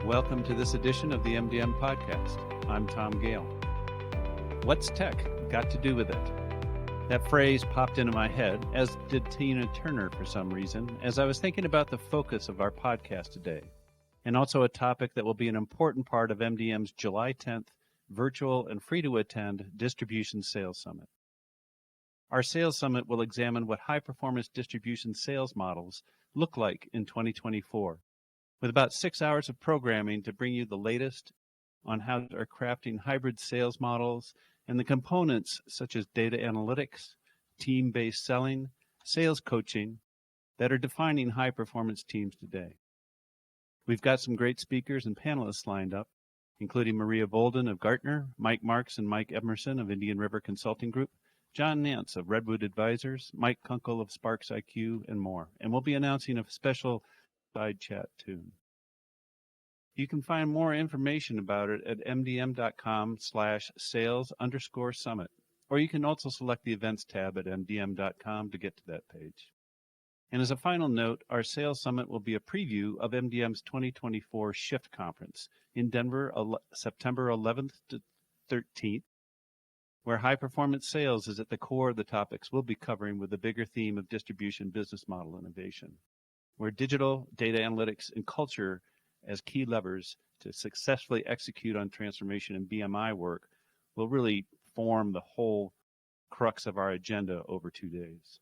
Welcome to this edition of the MDM Podcast. I'm Tom Gale. What's tech got to do with it? That phrase popped into my head, as did Tina Turner for some reason, as I was thinking about the focus of our podcast today, and also a topic that will be an important part of MDM's July 10th virtual and free-to-attend Distribution Sales Summit. Our Sales Summit will examine what high-performance distribution sales models look like in 2024. With about 6 hours of programming to bring you the latest on how they are crafting hybrid sales models and the components such as data analytics, team-based selling, sales coaching that are defining high-performance teams today. We've got some great speakers and panelists lined up, including Maria Bolden of Gartner, Mike Marks and Mike Emerson of Indian River Consulting Group, John Nance of Redwood Advisors, Mike Kunkel of Sparks IQ, and more. And we'll be announcing a special side chat tune. You can find more information about it at mdm.com/sales_summit, or you can also select the events tab at mdm.com to get to that page. And as a final note, our Sales Summit will be a preview of MDM's 2024 Shift Conference in Denver, September 11th to 13th, where high-performance sales is at the core of the topics we'll be covering with the bigger theme of distribution business model innovation, where digital, data analytics, and culture as key levers to successfully execute on transformation and BMI work will really form the whole crux of our agenda over 2 days.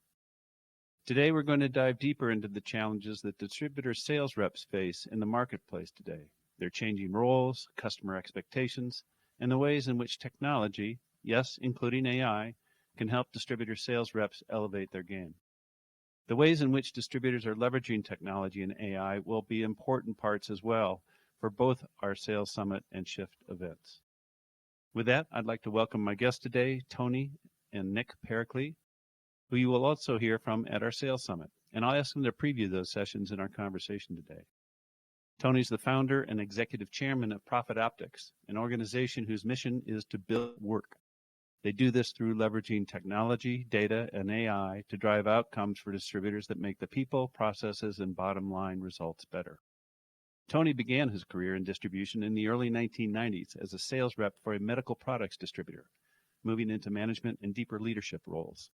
Today, we're going to dive deeper into the challenges that distributor sales reps face in the marketplace today, their changing roles, customer expectations, and the ways in which technology, yes, including AI, can help distributor sales reps elevate their game. The ways in which distributors are leveraging technology and AI will be important parts as well for both our Sales Summit and Shift events. With that, I'd like to welcome my guests today, Tony and Nick Pericle, who you will also hear from at our Sales Summit, and I'll ask them to preview those sessions in our conversation today. Tony's the founder and executive chairman of Profit Optics, an organization whose mission is to build work. They do this through leveraging technology, data, and AI to drive outcomes for distributors that make the people, processes, and bottom line results better. Tony began his career in distribution in the early 1990s as a sales rep for a medical products distributor, moving into management and deeper leadership roles.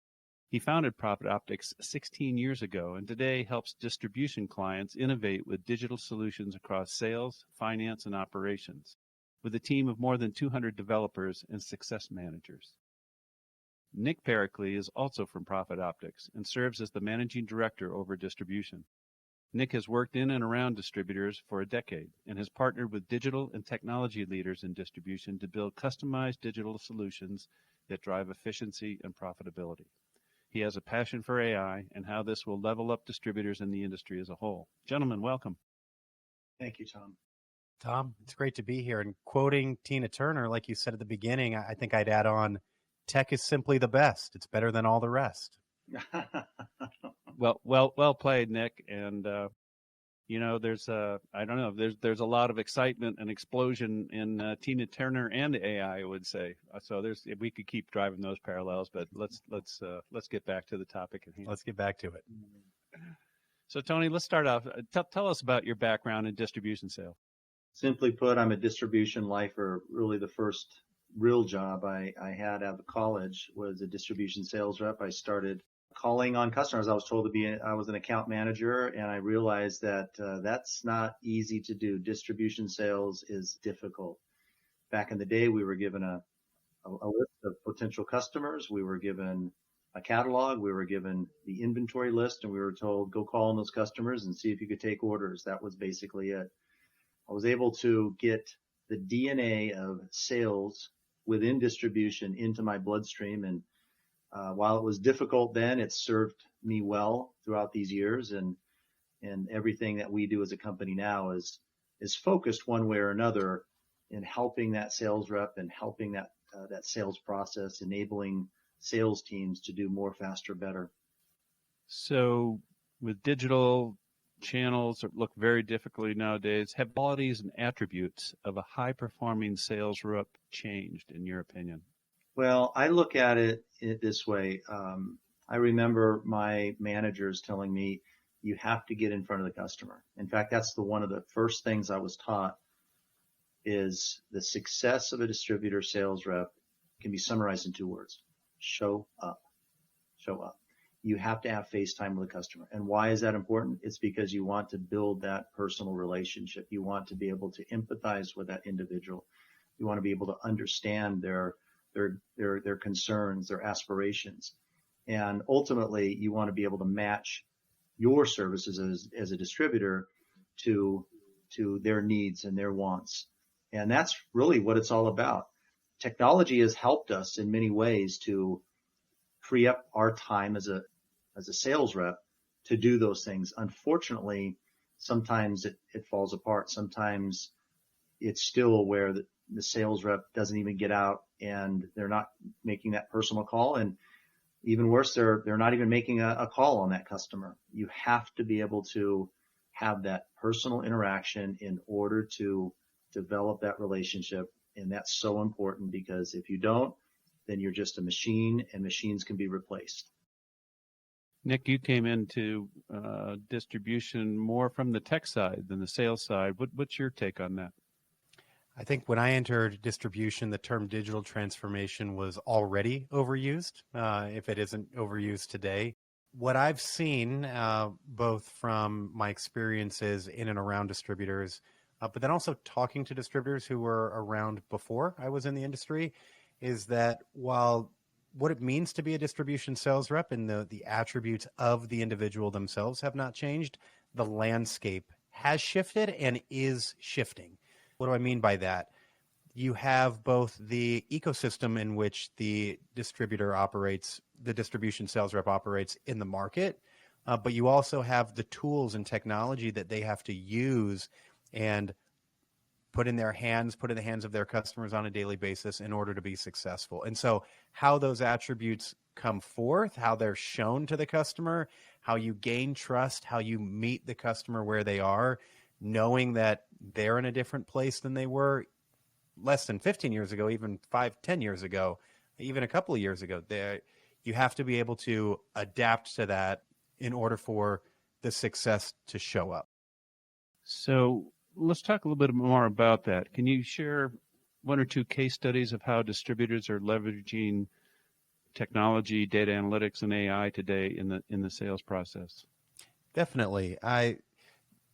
He founded Profit Optics 16 years ago and today helps distribution clients innovate with digital solutions across sales, finance, and operations, with a team of more than 200 developers and success managers. Nick Pericle is also from Profit Optics and serves as the managing director over distribution. Nick has worked in and around distributors for a decade and has partnered with digital and technology leaders in distribution to build customized digital solutions that drive efficiency and profitability. He has a passion for AI and how this will level up distributors in the industry as a whole. Gentlemen, welcome. Thank you, Tom. Tom, it's great to be here. And quoting Tina Turner, like you said at the beginning, I think I'd add on, tech is simply the best. It's better than all the rest. Well played, Nick. And there's a lot of excitement and explosion in Tina Turner and AI, I would say. So we could keep driving those parallels, but let's get back to the topic at hand. Let's get back to it. So Tony, let's start off. Tell us about your background in distribution sales. Simply put, I'm a distribution lifer. Really, the first real job I had out of college was a distribution sales rep. I started calling on customers. I was told I was an account manager, and I realized that that's not easy to do. Distribution sales is difficult. Back in the day, we were given a list of potential customers. We were given a catalog. We were given the inventory list, and we were told, go call on those customers and see if you could take orders. That was basically it. I was able to get the DNA of sales within distribution into my bloodstream. And while it was difficult then, it served me well throughout these years. And everything that we do as a company now is focused one way or another in helping that sales rep and helping that sales process, enabling sales teams to do more, faster, better. So with digital channels that look very differently nowadays, have qualities and attributes of a high-performing sales rep changed, in your opinion? Well, I look at it this way. I remember my managers telling me, you have to get in front of the customer. In fact, that's one of the first things I was taught is the success of a distributor sales rep can be summarized in 2 words: show up. Show up. You have to have face time with the customer. And why is that important? It's because you want to build that personal relationship. You want to be able to empathize with that individual. You want to be able to understand their concerns, their aspirations. And ultimately, you want to be able to match your services as a distributor to their needs and their wants. And that's really what it's all about. Technology has helped us in many ways to free up our time as a sales rep to do those things. Unfortunately, sometimes it falls apart. Sometimes it's still where the sales rep doesn't even get out and they're not making that personal call. And even worse, they're not even making a call on that customer. You have to be able to have that personal interaction in order to develop that relationship. And that's so important, because if you don't, then you're just a machine, and machines can be replaced. Nick, you came into distribution more from the tech side than the sales side. What's your take on that? I think when I entered distribution, the term digital transformation was already overused, if it isn't overused today. What I've seen, both from my experiences in and around distributors, but then also talking to distributors who were around before I was in the industry, is that while what it means to be a distribution sales rep and the attributes of the individual themselves have not changed, the landscape has shifted and is shifting. What do I mean by that? You have both the ecosystem in which the distributor operates, the distribution sales rep operates in the market, but you also have the tools and technology that they have to use and put in the hands of their customers on a daily basis in order to be successful. And so how those attributes come forth, how they're shown to the customer, how you gain trust, how you meet the customer where they are, knowing that they're in a different place than they were less than 15 years ago, even 5-10 years ago, even a couple of years ago. You have to be able to adapt to that in order for the success to show up. So let's talk a little bit more about that. Can you share 1 or 2 case studies of how distributors are leveraging technology, data analytics, and AI today in the sales process? Definitely.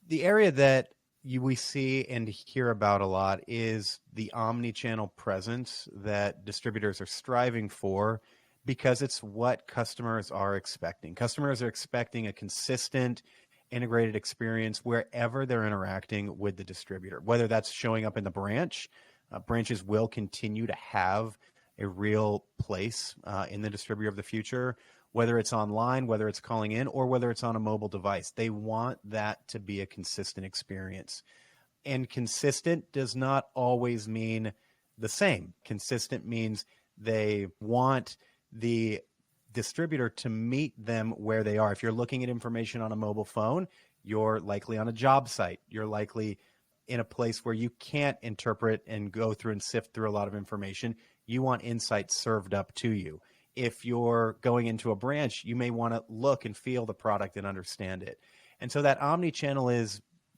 The area that we see and hear about a lot is the omni-channel presence that distributors are striving for, because it's what customers are expecting. Customers are expecting a consistent, integrated experience wherever they're interacting with the distributor, whether that's showing up in the branch. Branches will continue to have a real place in the distributor of the future, whether it's online, whether it's calling in, or whether it's on a mobile device. They want that to be a consistent experience. And consistent does not always mean the same. Consistent means they want the distributor to meet them where they are. If you're looking at information on a mobile phone, you're likely on a job site. You're likely in a place where you can't interpret and go through and sift through a lot of information. You want insights served up to you. If you're going into a branch, you may want to look and feel the product and understand it. And so that omni-channel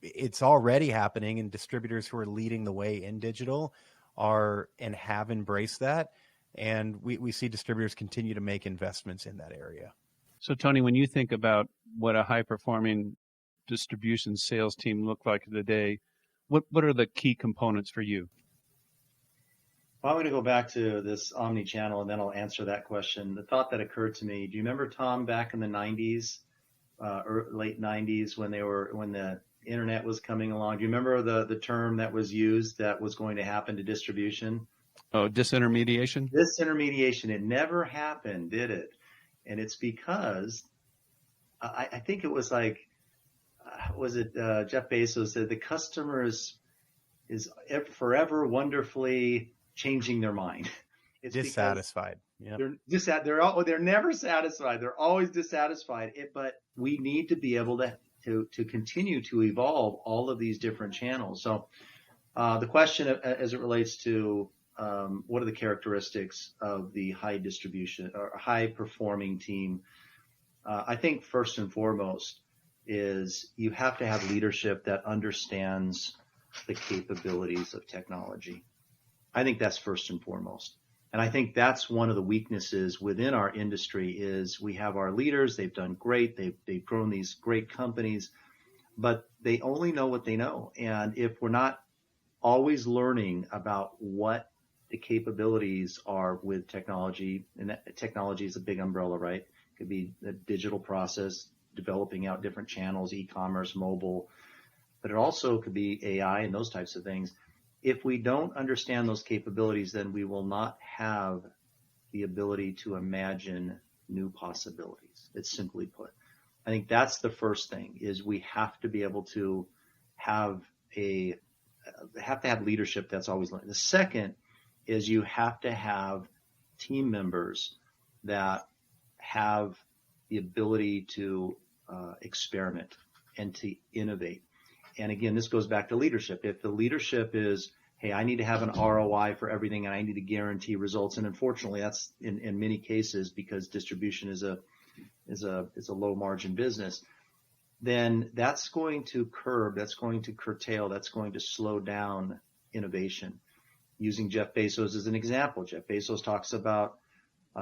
it's already happening, and distributors who are leading the way in digital are and have embraced that. And we see distributors continue to make investments in that area. So, Tony, when you think about what a high-performing distribution sales team look like today, what are the key components for you? Well, I'm going to go back to this omni-channel, and then I'll answer that question. The thought that occurred to me: do you remember, Tom, back in the 90s, or late 90s, when the internet was coming along? Do you remember the term that was used that was going to happen to distribution? Oh, disintermediation? Disintermediation. It never happened, did it? And it's because I think it was like, was it Jeff Bezos said the customer is forever wonderfully changing their mind. It's dissatisfied. Yeah. They're never satisfied. They're always dissatisfied. But we need to be able to continue to evolve all of these different channels. So the question as it relates to what are the characteristics of the high distribution or high performing team? I think first and foremost is you have to have leadership that understands the capabilities of technology. I think that's first and foremost. And I think that's one of the weaknesses within our industry is we have our leaders, they've done great, they've grown these great companies, but they only know what they know. And if we're not always learning about what the capabilities are with technology, and that technology is a big umbrella, right? It could be a digital process, developing out different channels, e-commerce, mobile, but it also could be AI and those types of things. If we don't understand those capabilities, then we will not have the ability to imagine new possibilities. It's simply put. I think that's the first thing is we have to be able to have leadership that's always learning. The second is you have to have team members that have the ability to experiment and to innovate. And again, this goes back to leadership. If the leadership is, hey, I need to have an ROI for everything and I need to guarantee results, and unfortunately that's in many cases because distribution is a low margin business, then that's going to curb, that's going to curtail, that's going to slow down innovation. Using Jeff Bezos as an example, Jeff Bezos talks about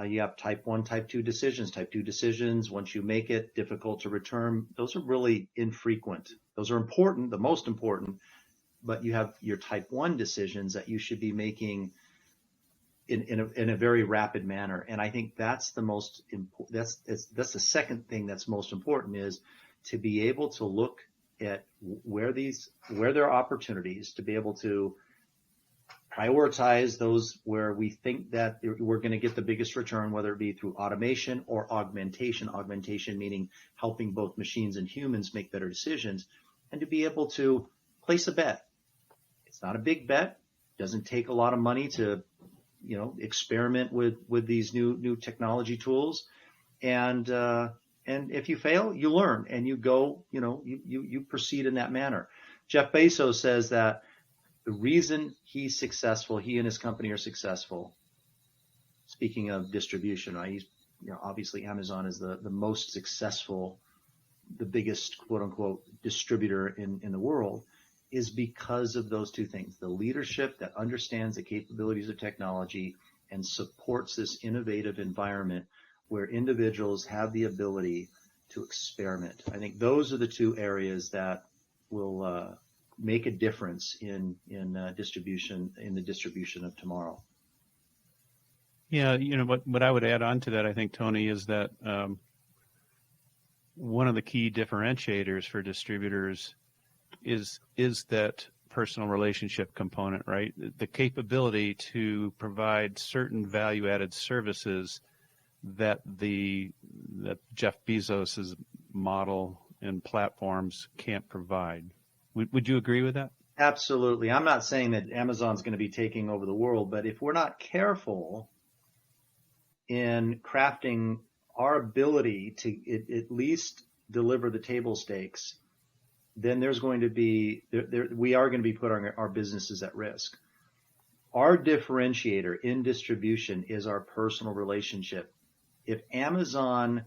you have type 1, type 2 decisions. Type 2 decisions, once you make it, difficult to return. Those are really infrequent. Those are important, the most important, but you have your type 1 decisions that you should be making in a very rapid manner. And I think that's the most important. That's the second thing that's most important is to be able to look at where there are opportunities to be able to prioritize those where we think that we're going to get the biggest return, whether it be through automation or augmentation. Augmentation meaning helping both machines and humans make better decisions, and to be able to place a bet. It's not a big bet. It doesn't take a lot of money to, experiment with these new technology tools. And if you fail, you learn and you go, you proceed in that manner. Jeff Bezos says that the reason he's successful, he and his company are successful. Speaking of distribution, right? He's, obviously Amazon is the most successful, the biggest quote unquote distributor in the world, is because of those two things. The leadership that understands the capabilities of technology and supports this innovative environment where individuals have the ability to experiment. I think those are the two areas that will make a difference in distribution, in the distribution of tomorrow. Yeah, what I would add on to that, I think, Tony, is that one of the key differentiators for distributors is that personal relationship component, right? The capability to provide certain value-added services that Jeff Bezos's model and platforms can't provide. Would you agree with that? Absolutely. I'm not saying that Amazon's going to be taking over the world, but if we're not careful in crafting our ability to at least deliver the table stakes, then there's going to be, we are going to be putting our businesses at risk. Our differentiator in distribution is our personal relationship. If Amazon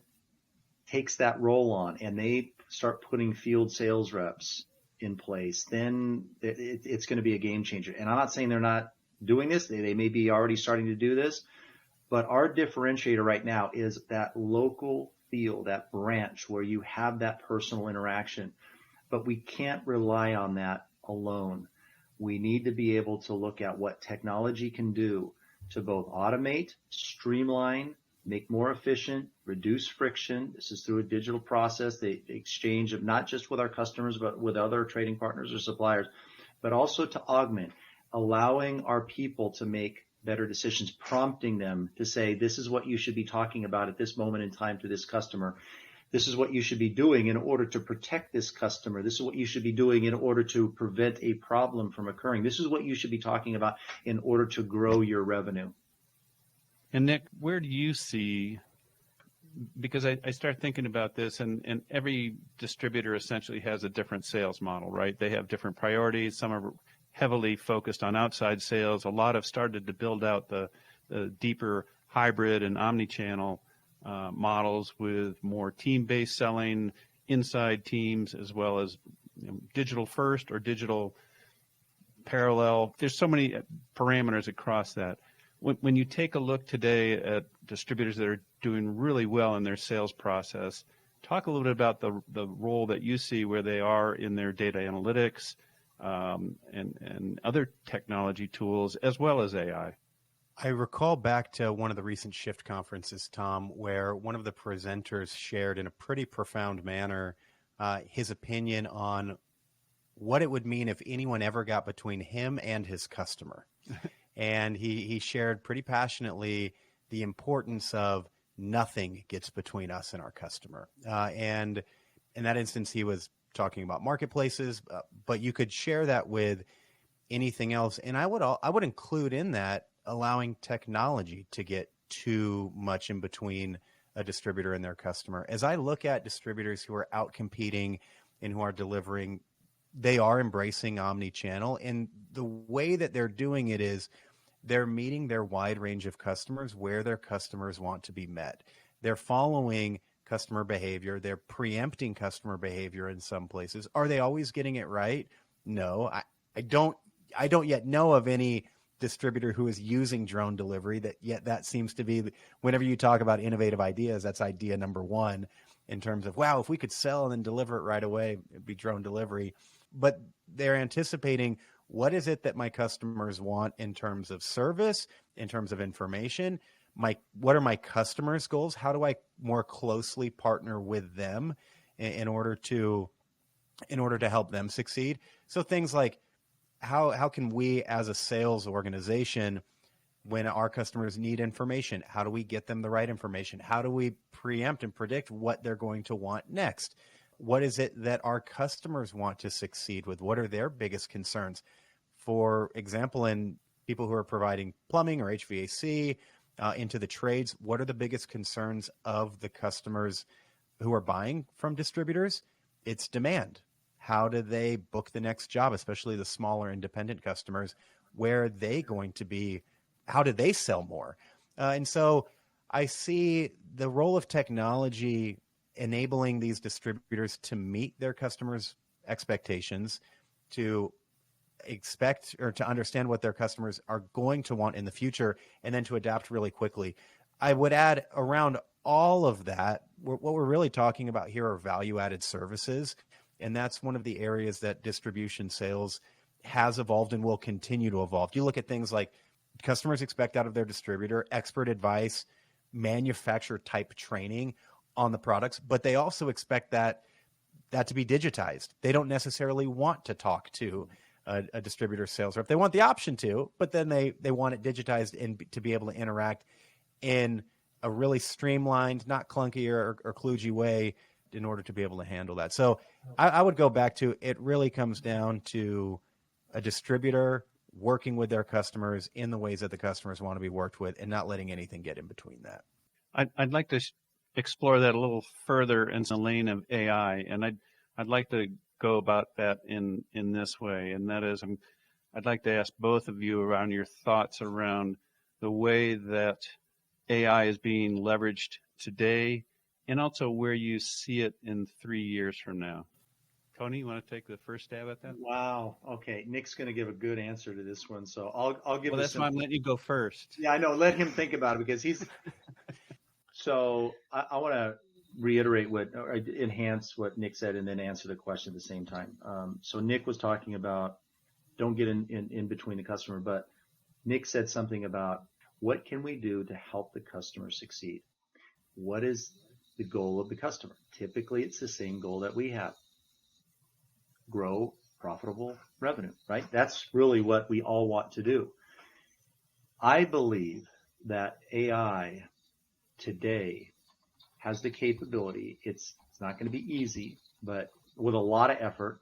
takes that role on and they start putting field sales reps in place, then it's going to be a game changer. And I'm not saying they're not doing this. They may be already starting to do this, but our differentiator right now is that local field, that branch where you have that personal interaction. But we can't rely on that alone. We need to be able to look at what technology can do to both automate, streamline, make more efficient, reduce friction. This is through a digital process, the exchange of not just with our customers, but with other trading partners or suppliers, but also to augment, allowing our people to make better decisions, prompting them to say, this is what you should be talking about at this moment in time to this customer. This is what you should be doing in order to protect this customer. This is what you should be doing in order to prevent a problem from occurring. This is what you should be talking about in order to grow your revenue. And Nick, where do you see, because I start thinking about this, and every distributor essentially has a different sales model, right? They have different priorities. Some are heavily focused on outside sales. A lot have started to build out the deeper hybrid and omni-channel models with more team-based selling, inside teams, as well as digital first or digital parallel. There's so many parameters across that. When you take a look today at distributors that are doing really well in their sales process, talk a little bit about the role that you see where they are in their data analytics and other technology tools as well as AI. I recall back to one of the recent Shift conferences, Tom, where one of the presenters shared in a pretty profound manner his opinion on what it would mean if anyone ever got between him and his customer. And he shared pretty passionately the importance of nothing gets between us and our customer. And in that instance, he was talking about marketplaces, but you could share that with anything else. And I would include in that allowing technology to get too much in between a distributor and their customer. As I look at distributors who are out competing and who are delivering, they are embracing omni-channel. And the way that they're doing it is they're meeting their wide range of customers where their customers want to be met. They're following customer behavior. They're preempting customer behavior in some places. Are they always getting it right? No, I don't yet know of any distributor who is using drone delivery. That seems to be, whenever you talk about innovative ideas, that's idea number one in terms of, wow, if we could sell and then deliver it right away, it'd be drone delivery. But they're anticipating, what is it that my customers want in terms of service, in terms of information? What are my customers' goals? How do I more closely partner with them in order to help them succeed? So things like, how can we as a sales organization, when our customers need information, how do we get them the right information? How do we preempt and predict what they're going to want next? What is it that our customers want to succeed with? What are their biggest concerns? For example, in people who are providing plumbing or HVAC into the trades, what are the biggest concerns of the customers who are buying from distributors? It's demand. How do they book the next job, especially the smaller independent customers? Where are they going to be? How do they sell more? And so I see the role of technology enabling these distributors to meet their customers' expectations, to expect or to understand what their customers are going to want in the future, and then to adapt really quickly. I would add around all of that, what we're really talking about here are value-added services. And that's one of the areas that distribution sales has evolved and will continue to evolve. You look at things like customers expect out of their distributor expert advice, manufacturer type training on the products, but they also expect that to be digitized. They don't necessarily want to talk to a distributor sales rep. They want the option to, but then they want it digitized and to be able to interact in a really streamlined, not clunky or kludgy way in order to be able to handle that. So I would go back to, it really comes down to a distributor working with their customers in the ways that the customers want to be worked with and not letting anything get in between that. I'd like to explore that a little further in the lane of AI, and I'd like to go about that in this way, and that is, I'd like to ask both of you around your thoughts around the way that AI is being leveraged today, and also where you see it in 3 years from now. Tony, you want to take the first stab at that? Wow. Okay. Nick's going to give a good answer to this one, so I'll give. Well, that's why I'm letting you go first. Yeah, I know. Let him think about it because he's. So I want to reiterate or enhance what Nick said and then answer the question at the same time. So Nick was talking about don't get in between the customer, but Nick said something about what can we do to help the customer succeed? What is the goal of the customer? Typically, it's the same goal that we have. Grow profitable revenue, right? That's really what we all want to do. I believe that AI today has the capability, it's not going to be easy, but with a lot of effort,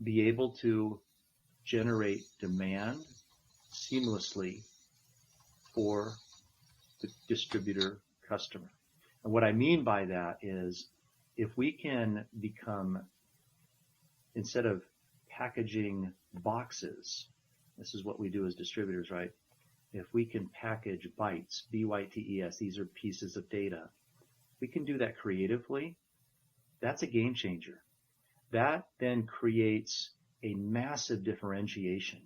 be able to generate demand seamlessly for the distributor customer. And what I mean by that is if we can become, instead of packaging boxes, this is what we do as distributors, right? If we can package bytes, B-Y-T-E-S, these are pieces of data, we can do that creatively. That's a game changer. That then creates a massive differentiation.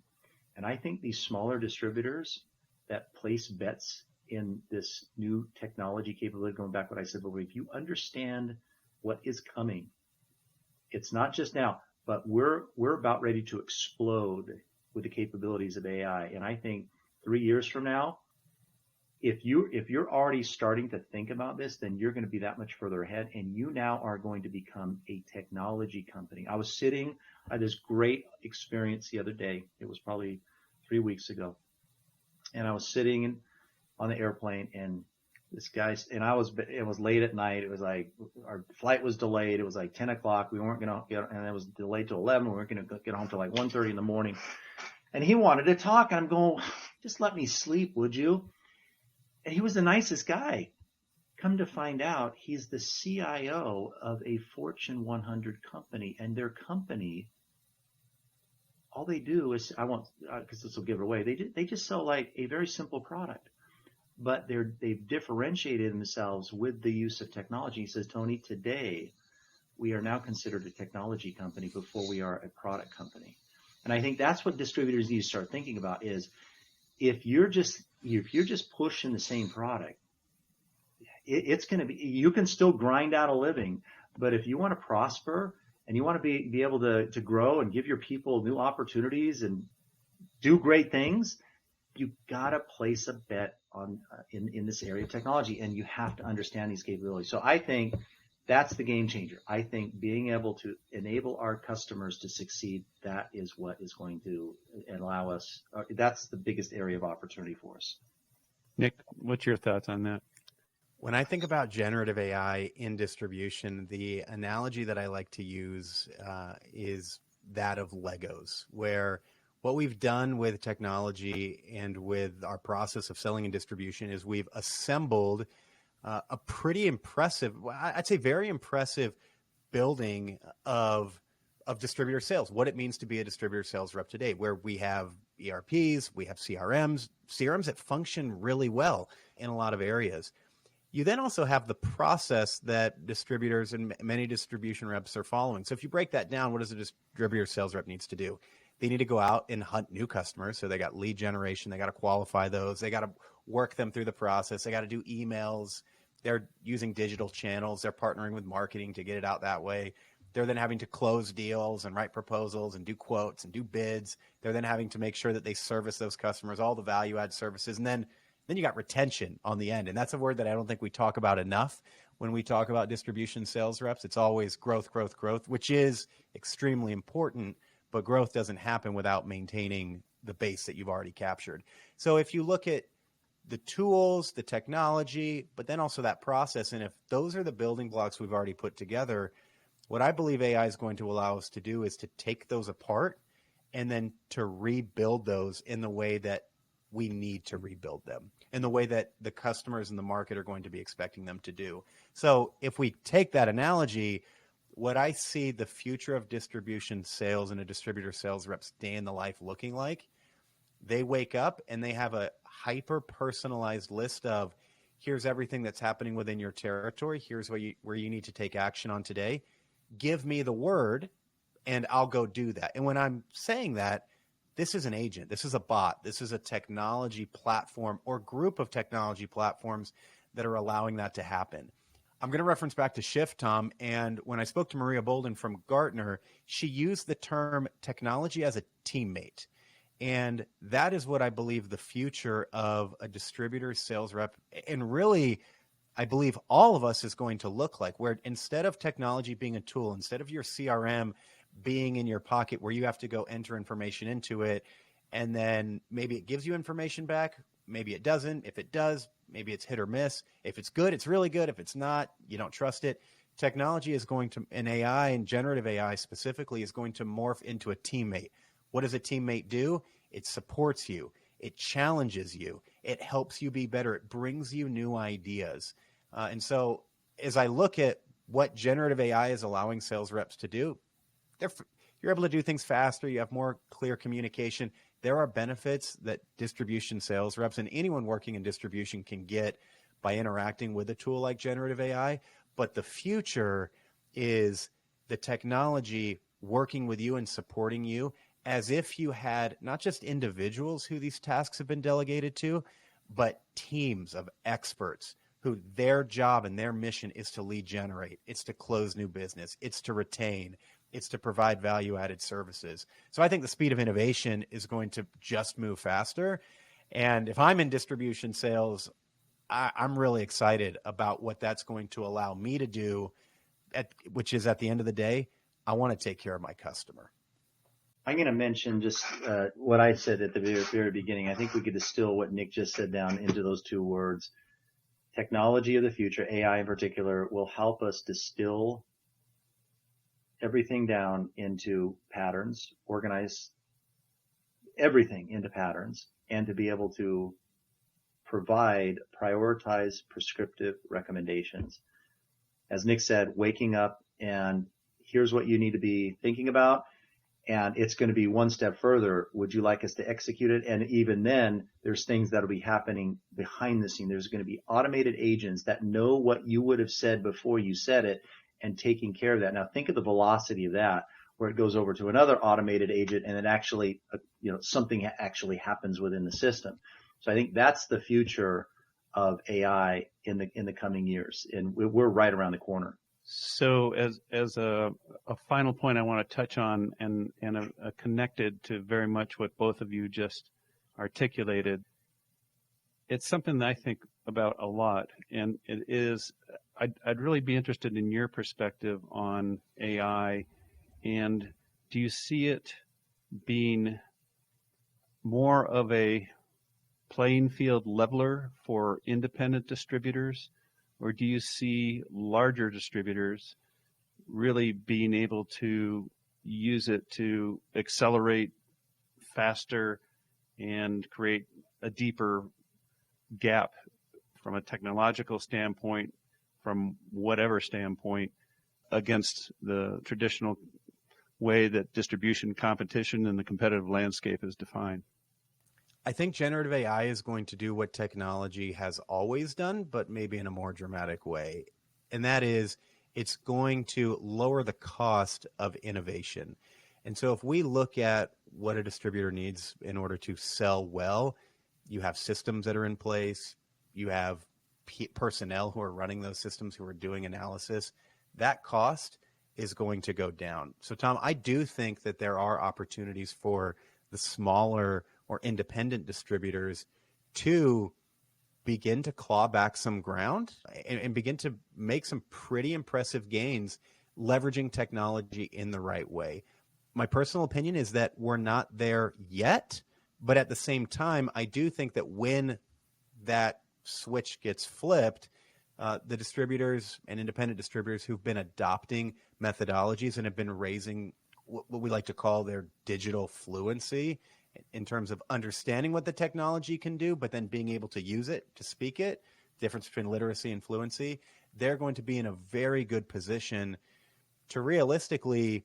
And I think these smaller distributors that place bets in this new technology capability, going back to what I said, but if you understand what is coming, it's not just now, but we're about ready to explode with the capabilities of AI. And I think 3 years from now, if you're already starting to think about this, then you're going to be that much further ahead, and you now are going to become a technology company. I had this great experience the other day. It was probably 3 weeks ago, and I was sitting on the airplane, and this guy, and it was late at night. It was like our flight was delayed. It was like 10 o'clock. We weren't going to get, and it was delayed till 11. We weren't going to get home till like 1:30 in the morning. And he wanted to talk, and I'm going, just let me sleep, would you? And he was the nicest guy. Come to find out, he's the CIO of a Fortune 100 company, and their company, all they do is, I won't, because this will give it away. They just sell like a very simple product, but they've differentiated themselves with the use of technology. He says, Tony, today we are now considered a technology company before we are a product company. And I think that's what distributors need to start thinking about is if you're just pushing the same product, it's going to be, you can still grind out a living, but if you want to prosper and you want to be able to grow and give your people new opportunities and do great things, you got to place a bet on in this area of technology, and you have to understand these capabilities. So I think that's the game changer. I think being able to enable our customers to succeed, that is what is going to allow us. That's the biggest area of opportunity for us. Nick, what's your thoughts on that? When I think about generative AI in distribution, the analogy that I like to use is that of Legos, where what we've done with technology and with our process of selling and distribution is we've assembled a pretty impressive, I'd say very impressive building of distributor sales, what it means to be a distributor sales rep today, where we have ERPs, we have CRMs that function really well in a lot of areas. You then also have the process that distributors and many distribution reps are following. So if you break that down, what does a distributor sales rep needs to do? They need to go out and hunt new customers. So they got lead generation. They got to qualify those. They got to work them through the process. They got to do emails. They're using digital channels. They're partnering with marketing to get it out that way. They're then having to close deals and write proposals and do quotes and do bids. They're then having to make sure that they service those customers, all the value add services. And then you got retention on the end. And that's a word that I don't think we talk about enough when we talk about distribution sales reps. It's always growth, which is extremely important, but growth doesn't happen without maintaining the base that you've already captured. So if you look at the tools, the technology, but then also that process, and if those are the building blocks we've already put together, what I believe AI is going to allow us to do is to take those apart and then to rebuild those in the way that we need to rebuild them, in the way that the customers in the market are going to be expecting them to do. So if we take that analogy, what I see the future of distribution sales and a distributor sales rep's day in the life looking like, they wake up and they have a hyper-personalized list of, here's everything that's happening within your territory. Here's where you need to take action on today. Give me the word and I'll go do that. And when I'm saying that, this is an agent. This is a bot. This is a technology platform or group of technology platforms that are allowing that to happen. I'm going to reference back to Shift, Tom. And when I spoke to Maria Bolden from Gartner, she used the term technology as a teammate. And that is what I believe the future of a distributor sales rep, and really, I believe all of us, is going to look like, where instead of technology being a tool, instead of your CRM being in your pocket where you have to go enter information into it, and then maybe it gives you information back, maybe it doesn't. If it does, maybe it's hit or miss. If it's good, it's really good. If it's not, you don't trust it. Technology is going to, and AI and generative AI specifically, is going to morph into a teammate. What does a teammate do? It supports you. It challenges you. It helps you be better. It brings you new ideas. And so as I look at what generative AI is allowing sales reps to do, you're able to do things faster. You have more clear communication. There are benefits that distribution sales reps and anyone working in distribution can get by interacting with a tool like generative AI. But the future is the technology working with you and supporting you as if you had not just individuals who these tasks have been delegated to, but teams of experts who their job and their mission is to lead generate, it's to close new business, it's to retain, it's to provide value added services. So I think the speed of innovation is going to just move faster. And if I'm in distribution sales, I'm really excited about what that's going to allow me to do, which is at the end of the day, I want to take care of my customer. I'm going to mention just what I said at the very beginning. I think we could distill what Nick just said down into those two words. Technology of the future, AI in particular, will help us distill everything down into patterns, organize everything into patterns, and to be able to provide prioritized prescriptive recommendations. As Nick said, waking up and here's what you need to be thinking about. And it's going to be one step further. Would you like us to execute it? And even then, there's things that will be happening behind the scene. There's going to be automated agents that know what you would have said before you said it and taking care of that. Now, think of the velocity of that, where it goes over to another automated agent and it actually, something actually happens within the system. So I think that's the future of AI in the coming years. And we're right around the corner. So as a final point I want to touch on and connected to very much what both of you just articulated, it's something that I think about a lot, and it is, I'd really be interested in your perspective on AI, and do you see it being more of a playing field leveler for independent distributors? Or do you see larger distributors really being able to use it to accelerate faster and create a deeper gap from a technological standpoint, from whatever standpoint, against the traditional way that distribution competition and the competitive landscape is defined? I think generative AI is going to do what technology has always done, but maybe in a more dramatic way. And that is, it's going to lower the cost of innovation. And so if we look at what a distributor needs in order to sell well, you have systems that are in place, you have personnel who are running those systems, who are doing analysis. That cost is going to go down. So Tom, I do think that there are opportunities for the smaller or independent distributors to begin to claw back some ground and begin to make some pretty impressive gains leveraging technology in the right way. My personal opinion is that we're not there yet, but at the same time, I do think that when that switch gets flipped, the distributors and independent distributors who've been adopting methodologies and have been raising what we like to call their digital fluency in terms of understanding what the technology can do, but then being able to use it, to speak it, difference between literacy and fluency, they're going to be in a very good position to realistically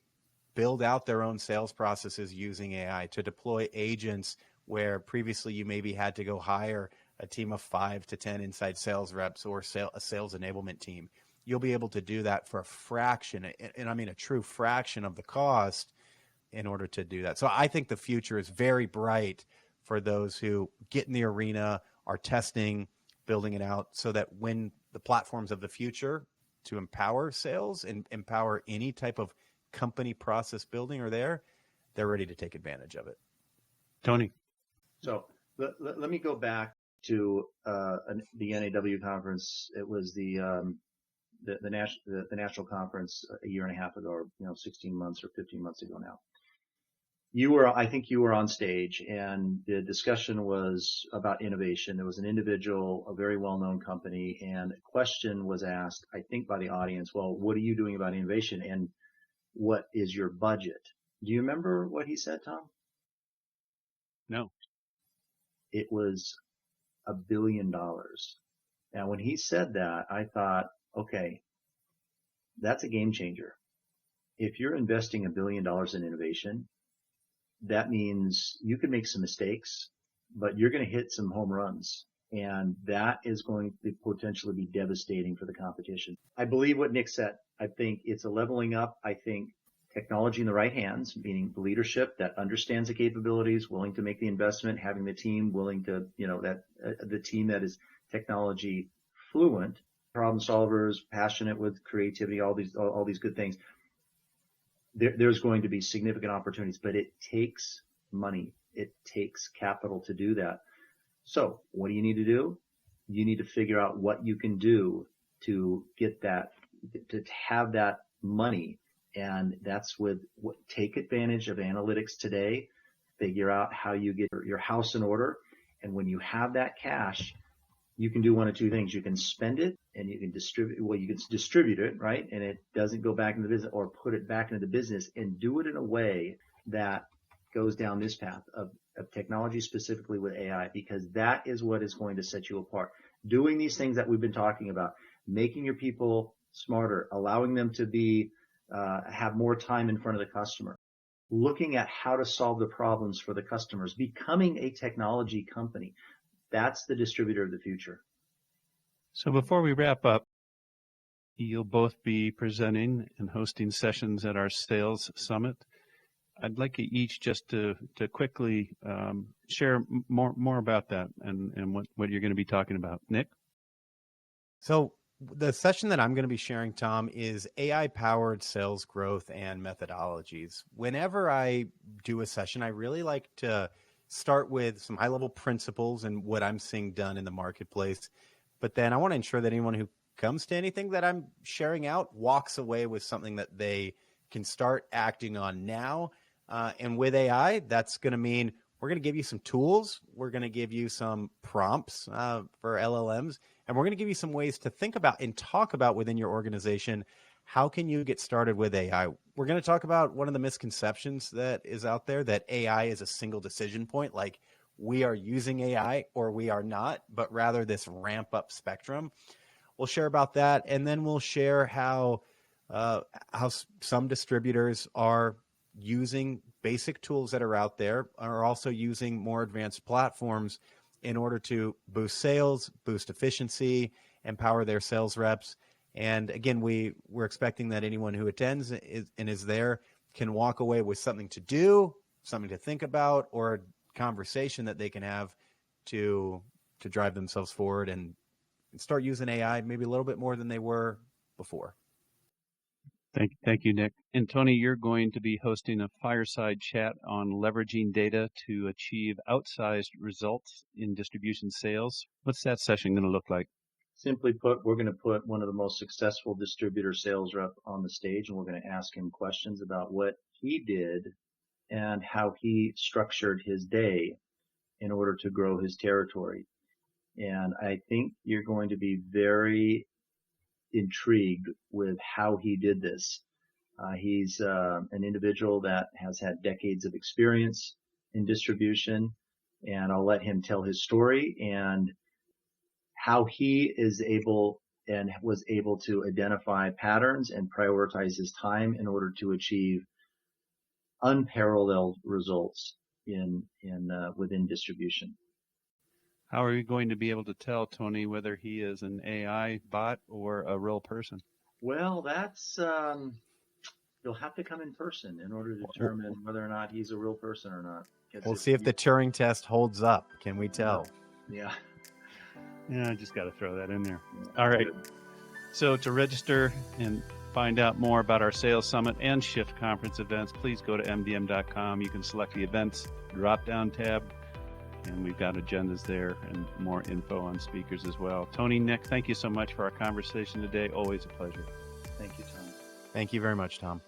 build out their own sales processes using AI, to deploy agents where previously you maybe had to go hire a team of 5 to 10 inside sales reps or a sales enablement team. You'll be able to do that for a fraction, and I mean a true fraction of the cost, in order to do that. So I think the future is very bright for those who get in the arena, are testing, building it out, so that when the platforms of the future to empower sales and empower any type of company process building are there, they're ready to take advantage of it. Tony. So let me go back to the NAW conference. It was the national conference a year and a half ago, or 16 months or 15 months ago now. I think you were on stage, and the discussion was about innovation. There was an individual, a very well-known company, and a question was asked, I think, by the audience, well, what are you doing about innovation, and what is your budget? Do you remember what he said, Tom? No. It was $1 billion. Now, when he said that, I thought, okay, that's a game changer. If you're investing $1 billion in innovation, that means you can make some mistakes, but you're going to hit some home runs. And that is going to potentially be devastating for the competition. I believe what Nick said. I think it's a leveling up. I think technology in the right hands, meaning leadership that understands the capabilities, willing to make the investment, having the team willing to, the team that is technology fluent, problem solvers, passionate with creativity, all these good things. There's going to be significant opportunities, but it takes money. It takes capital to do that. So what do you need to do? You need to figure out what you can do to get that, to have that money. And that's take advantage of analytics today, figure out how you get your house in order. And when you have that cash, you can do one of two things. You can spend it and you can distribute it, right? And it doesn't go back into the business, or put it back into the business and do it in a way that goes down this path of technology, specifically with AI, because that is what is going to set you apart. Doing these things that we've been talking about, making your people smarter, allowing them to have more time in front of the customer, looking at how to solve the problems for the customers, becoming a technology company. That's the distributor of the future. So before we wrap up, you'll both be presenting and hosting sessions at our sales summit. I'd like you each just to quickly share more about that and what you're going to be talking about. Nick? So the session that I'm going to be sharing, Tom, is AI-powered sales growth and methodologies. Whenever I do a session, I really like to start with some high-level principles and what I'm seeing done in the marketplace. But then I want to ensure that anyone who comes to anything that I'm sharing out walks away with something that they can start acting on now. And with AI, that's going to mean we're going to give you some tools. We're going to give you some prompts for LLMs. And we're going to give you some ways to think about and talk about within your organization, how can you get started with AI? We're going to talk about one of the misconceptions that is out there, that AI is a single decision point, like we are using AI or we are not, but rather this ramp up spectrum. We'll share about that. And then we'll share how some distributors are using basic tools that are out there, are also using more advanced platforms in order to boost sales, boost efficiency, empower their sales reps. And again, we're expecting that anyone who attends and is there can walk away with something to do, something to think about, or a conversation that they can have to drive themselves forward and start using AI maybe a little bit more than they were before. Thank you, Nick. And Tony, you're going to be hosting a fireside chat on leveraging data to achieve outsized results in distribution sales. What's that session going to look like? Simply put, we're going to put one of the most successful distributor sales rep on the stage, and we're going to ask him questions about what he did and how he structured his day in order to grow his territory. And I think you're going to be very intrigued with how he did this. He's an individual that has had decades of experience in distribution, and I'll let him tell his story and how he is able and was able to identify patterns and prioritize his time in order to achieve unparalleled results within distribution. How are you going to be able to tell, Tony, whether he is an AI bot or a real person? Well, that's you'll have to come in person in order to determine whether or not he's a real person or not. We'll see if the Turing test holds up. Can we tell? Yeah. Yeah, I just got to throw that in there. All right. So to register and find out more about our Sales Summit and Shift Conference events, please go to mdm.com. You can select the events drop-down tab, and we've got agendas there and more info on speakers as well. Tony, Nick, thank you so much for our conversation today. Always a pleasure. Thank you, Tom. Thank you very much, Tom.